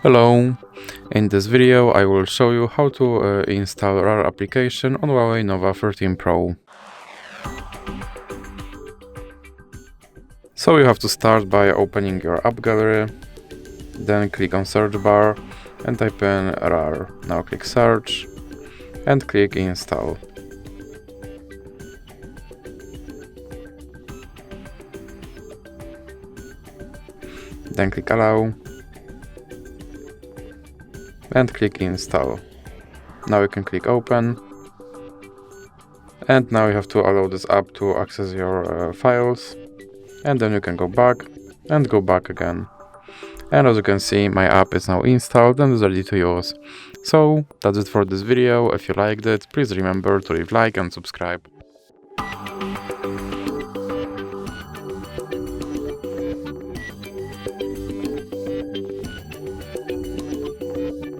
Hello, in this video I will show you how to install RAR application on HUAWEI Nova 13 Pro. So you have to start by opening your app gallery, then click on search bar and type in RAR. Now click search and click install. Then click allow and click install. Now you can click open, and now you have to allow this app to access your files, and then you can go back and go back again. And as you can see, my app is now installed and is ready to use. So that's it for this video. If you liked it, please remember to leave a like and subscribe.